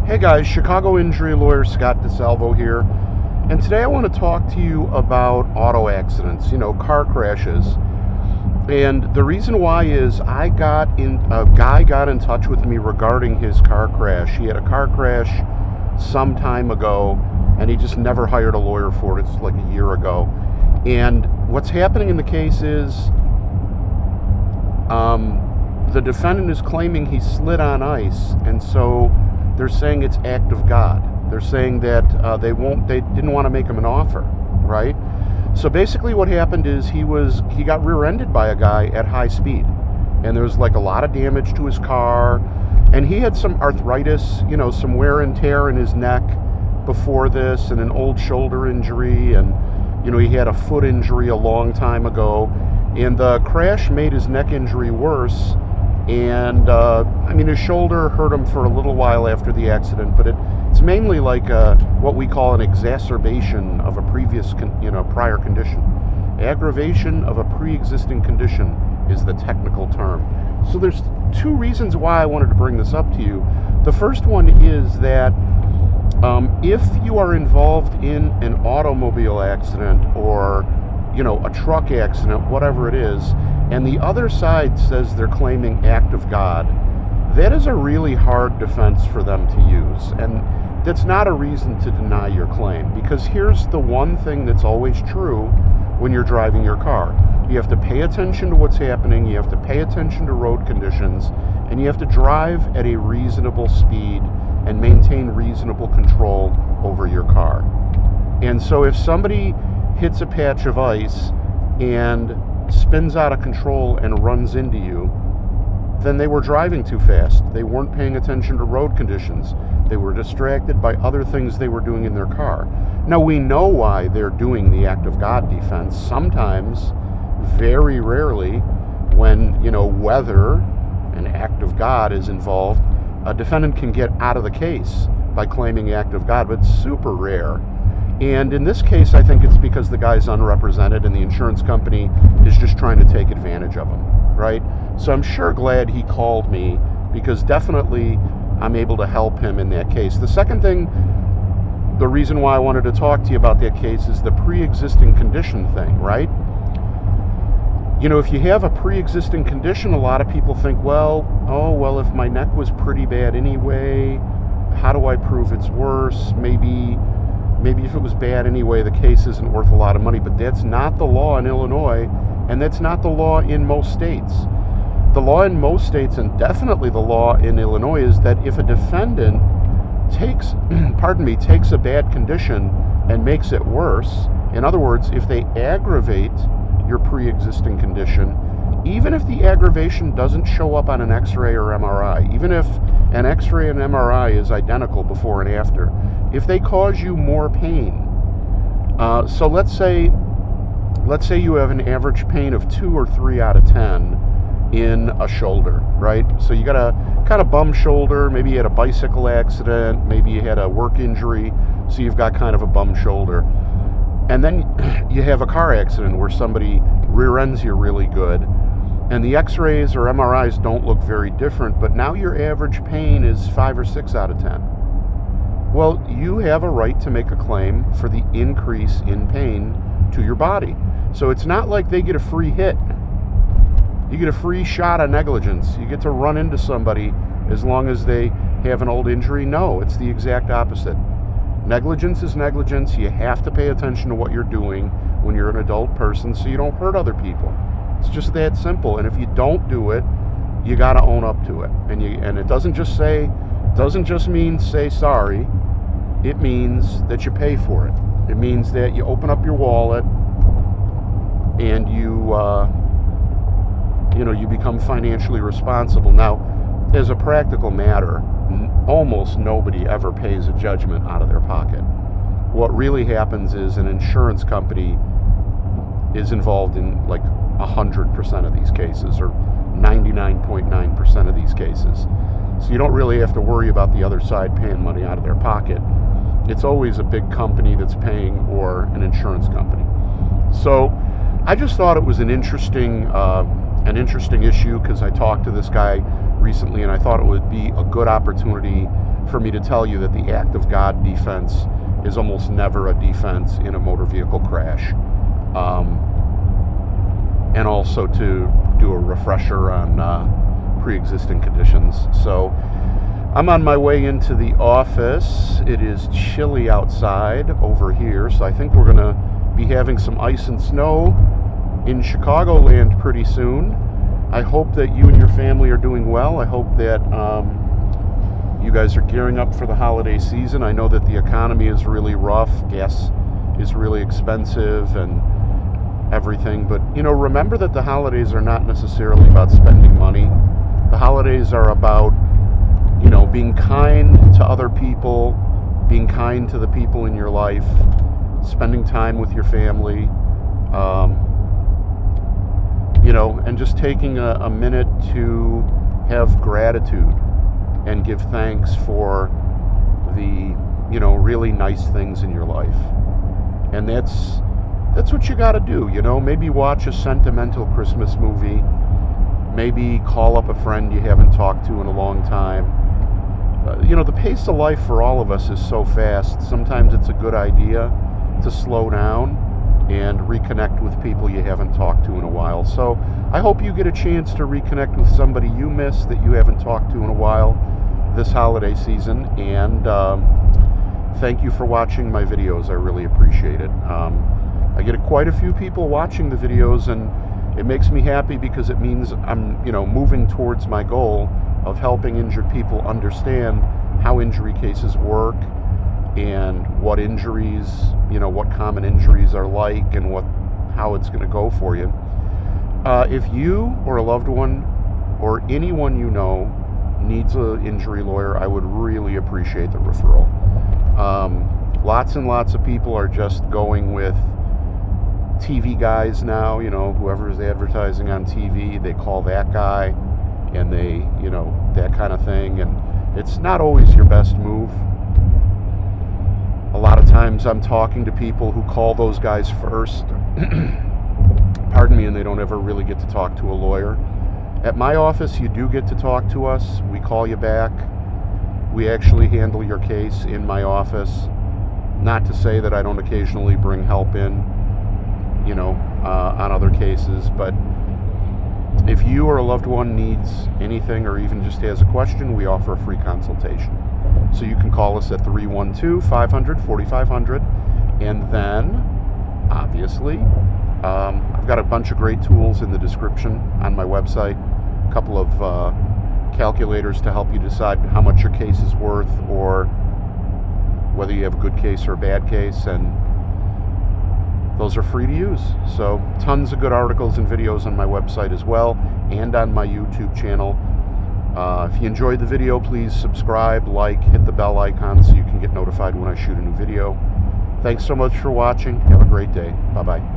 Hey guys, Chicago injury lawyer Scott DeSalvo here, and today I want to talk to you about auto accidents, car crashes. And the reason why is a guy got in touch with me regarding his car crash. He had a car crash some time ago, and he just never hired a lawyer for it. It's like a year ago. And what's happening in the case is the defendant is claiming he slid on ice, and so they're saying it's act of God. They're saying that they didn't want to make him an offer, right? So basically what happened is he got rear-ended by a guy at high speed, and there was like a lot of damage to his car, and he had some arthritis, some wear and tear in his neck before this, and an old shoulder injury, and he had a foot injury a long time ago, and the crash made his neck injury worse. And his shoulder hurt him for a little while after the accident, but it's mainly like what we call an exacerbation of a previous prior condition. Aggravation of a pre-existing condition is the technical term. So there's two reasons why I wanted to bring this up to you. The first one is that if you are involved in an automobile accident or a truck accident, whatever it is, and the other side says they're claiming act of God, that is a really hard defense for them to use. And that's not a reason to deny your claim, because here's the one thing that's always true when you're driving your car. You have to pay attention to what's happening, you have to pay attention to road conditions, and you have to drive at a reasonable speed and maintain reasonable control over your car. And so if somebody hits a patch of ice and spins out of control and runs into you, then they were driving too fast. They weren't paying attention to road conditions. They were distracted by other things they were doing in their car. Now, we know why they're doing the act of God defense. Sometimes, very rarely, when, weather, an act of God is involved, a defendant can get out of the case by claiming act of God, but it's super rare. And in this case, I think it's because the guy's unrepresented and the insurance company is just trying to take advantage of him, right? So I'm sure glad he called me, because definitely I'm able to help him in that case. The second thing, the reason why I wanted to talk to you about that case is the pre-existing condition thing, right? If you have a pre-existing condition, a lot of people think, well, if my neck was pretty bad anyway, how do I prove it's worse? Maybe if it was bad anyway, the case isn't worth a lot of money. But that's not the law in Illinois, and that's not the law in most states. The law in most states, and definitely the law in Illinois, is that if a defendant takes a bad condition and makes it worse, in other words, if they aggravate your pre-existing condition, even if the aggravation doesn't show up on an X-ray or MRI, even if an X-ray and MRI is identical before and after, if they cause you more pain, so let's say you have an average pain of 2 or 3 out of 10 in a shoulder, right? So you got a kind of bum shoulder, maybe you had a bicycle accident, maybe you had a work injury, so you've got kind of a bum shoulder. And then you have a car accident where somebody rear ends you really good, and the X-rays or MRIs don't look very different, but now your average pain is 5 or 6 out of 10. Well, you have a right to make a claim for the increase in pain to your body. So it's not like they get a free hit. You get a free shot of negligence. You get to run into somebody as long as they have an old injury. No, it's the exact opposite. Negligence is negligence. You have to pay attention to what you're doing when you're an adult person so you don't hurt other people. It's just that simple. And if you don't do it, you got to own up to it. And it doesn't just mean say sorry. It means that you pay for it. It means that you open up your wallet and you become financially responsible. Now, as a practical matter, almost nobody ever pays a judgment out of their pocket. What really happens is an insurance company is involved in like 100% of these cases, or 99.9% of these cases. So you don't really have to worry about the other side paying money out of their pocket. It's always a big company that's paying, or an insurance company. So I just thought it was an interesting issue, because I talked to this guy recently, and I thought it would be a good opportunity for me to tell you that the act of God defense is almost never a defense in a motor vehicle crash. And also to do a refresher on pre-existing conditions. So I'm on my way into the office. It is chilly outside over here, so I think we're going to be having some ice and snow in Chicagoland pretty soon. I hope that you and your family are doing well. I hope that you guys are gearing up for the holiday season. I know that the economy is really rough. Gas is really expensive and everything. But, remember that the holidays are not necessarily about spending money. The holidays are about, being kind to other people, being kind to the people in your life, spending time with your family, and just taking a minute to have gratitude and give thanks for the, really nice things in your life. And that's what you got to do, Maybe watch a sentimental Christmas movie. Maybe call up a friend you haven't talked to in a long time. The pace of life for all of us is so fast. Sometimes it's a good idea to slow down and reconnect with people you haven't talked to in a while. So I hope you get a chance to reconnect with somebody you miss that you haven't talked to in a while this holiday season. And thank you for watching my videos. I really appreciate it. I get quite a few people watching the videos, and it makes me happy because it means I'm, moving towards my goal of helping injured people understand how injury cases work and what injuries, what common injuries are like and how it's going to go for you. If you or a loved one or anyone you know needs an injury lawyer, I would really appreciate the referral. Lots and lots of people are just going with TV guys now, whoever's advertising on TV, they call that guy, and they, that kind of thing, and it's not always your best move. A lot of times I'm talking to people who call those guys first, pardon me, and they don't ever really get to talk to a lawyer. At my office, you do get to talk to us. We call you back. We actually handle your case in my office. Not to say that I don't occasionally bring help in, on other cases, but if you or a loved one needs anything or even just has a question, we offer a free consultation. So you can call us at 312-500-4500, and then, obviously, I've got a bunch of great tools in the description on my website, a couple of calculators to help you decide how much your case is worth or whether you have a good case or a bad case, and those are free to use. So tons of good articles and videos on my website as well, and on my YouTube channel. If you enjoyed the video, please subscribe, like, hit the bell icon so you can get notified when I shoot a new video. Thanks so much for watching. Have a great day. Bye-bye.